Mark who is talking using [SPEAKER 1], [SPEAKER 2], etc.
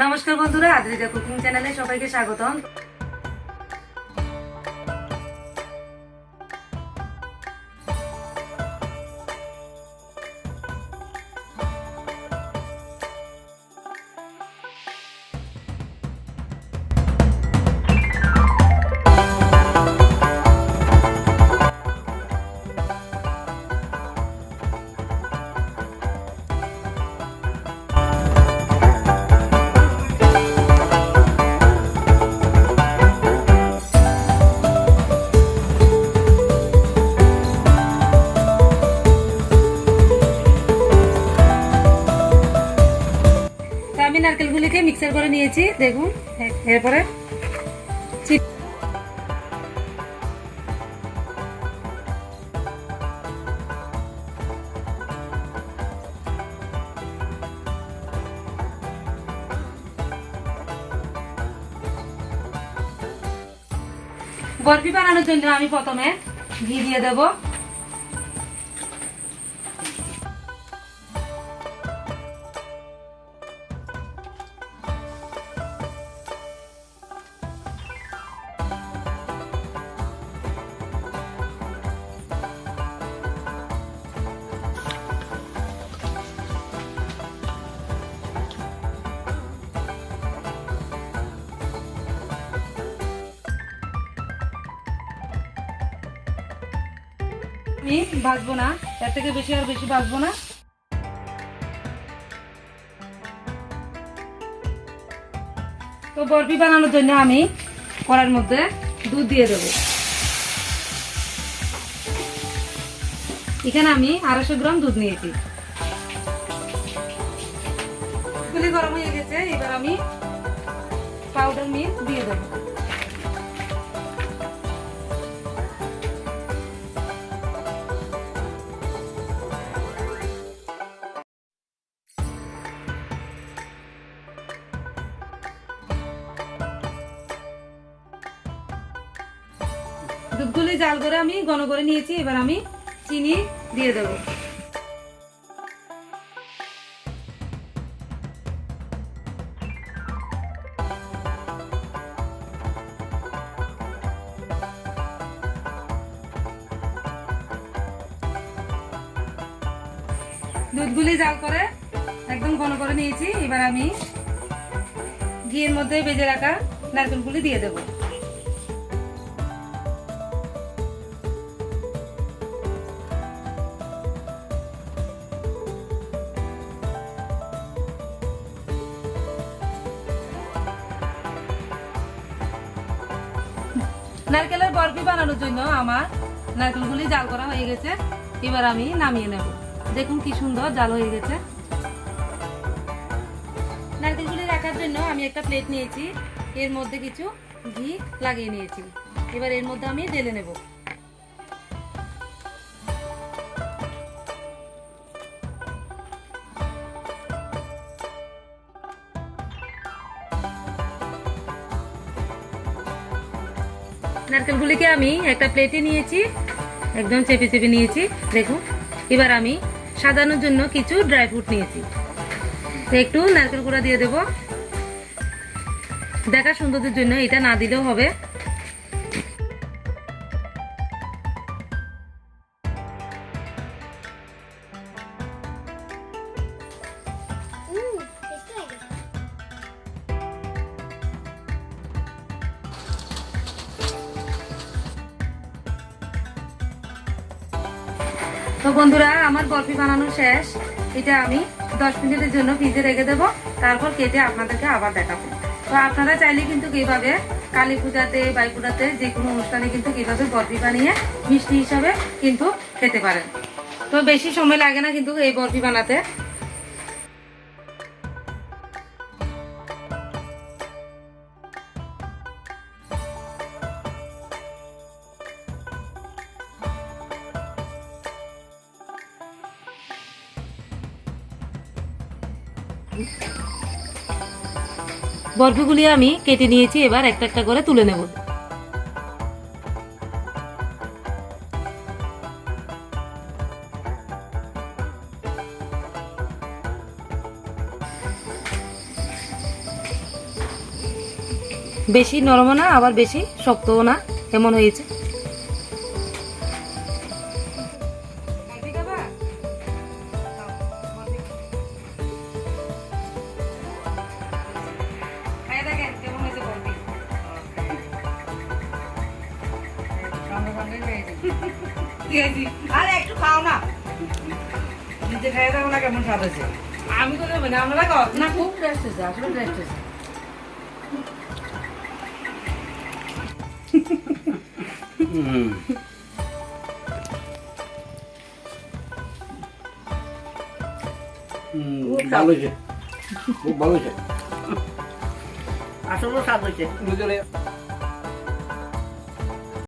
[SPEAKER 1] নমস্কার বন্ধুরা, আদ্রিজা কুকিং চ্যানেলে সবাইকে স্বাগতম। আমি নারকেলগুলিকে মিক্সার করে নিয়েছি, দেখুন। এরপরে বরফি বানানোর জন্য আমি প্রথমে ঘি দিয়ে দেব। আমি ভাজবো না, এর থেকে বেশি আর বেশি ভাজবো না। তো বরফি বানানোর জন্য আমি কড়াইয়ের মধ্যে দুধ দিয়ে দেবো। এখানে আমি 250 গ্রাম দুধ নিয়েছি। দুধগুলি গরম হয়ে গেছে, এবার আমি পাউডার মিল্ক দিয়ে দেবো। দুধগুলি জাল করে আমি ঘন করে নিয়েছি, এবার আমি চিনি দিয়ে দেব। দুধগুলি জাল করে একদম ঘন করে নিয়েছি, এবার আমি ঘিয়ের মধ্যে ভেজে রাখা নারকেলগুলি দিয়ে দেবো। নারকেলের বরফি বানানোর জন্য আমার নারকেলগুলি জাল করা হয়ে গেছে, এবার আমি নামিয়ে নেব। দেখুন কি সুন্দর জাল হয়ে গেছে। নারকেলগুলি রাখার জন্য আমি একটা প্লেট নিয়েছি, এর মধ্যে কিছু ঘি লাগিয়ে নিয়েছি। এবার এর মধ্যে আমি ঢেলে নেব। নারকেলগুলিকে আমি একটা প্লেটে নিয়েছি, একদম চেপে চেপে নিয়েছি, দেখুন। এবার আমি সাজানোর জন্য কিছু ড্রাই ফ্রুট নিয়েছি, তো একটু নারকেল গুঁড়া দিয়ে দেব। দেখা সৌন্দর্যের জন্য এটা না দিলেও হবে। তো বন্ধুরা, আমার বরফি বানানো শেষ। এটা আমি 10 মিনিটের জন্য ফ্রিজে রেখে দেবো, তারপর কেটে আপনাদেরকে আবার দেখাবো। তো আপনারা চাইলে কিন্তু এইভাবে কালী পূজাতে, বাইপুরাতে, যে কোনো অনুষ্ঠানে কিন্তু এইভাবে বরফি বানিয়ে মিষ্টি হিসাবে কিন্তু খেতে পারেন। তো বেশি সময় লাগে না কিন্তু এই বরফি বানাতে। বরফিগুলি আমি কেটে নিয়েছি, এবার একটা একটা করে তুলে নেব। বেশি নরমও না আবার বেশি শক্তও না, এমন হয়েছে।
[SPEAKER 2] আরে একটু খাও না, নিজে খাই দাও না, কেমন স্বাদ আছে।
[SPEAKER 1] আমি তো দেবো না, আপনারা খাওয়া
[SPEAKER 2] না, খুব টেস্ট হয়েছে, আসলে টেস্ট হয়েছে।
[SPEAKER 3] ভালো হয়েছে, খুব ভালো হয়েছে,
[SPEAKER 2] আসলে স্বাদ হয়েছে।
[SPEAKER 3] বুঝলে।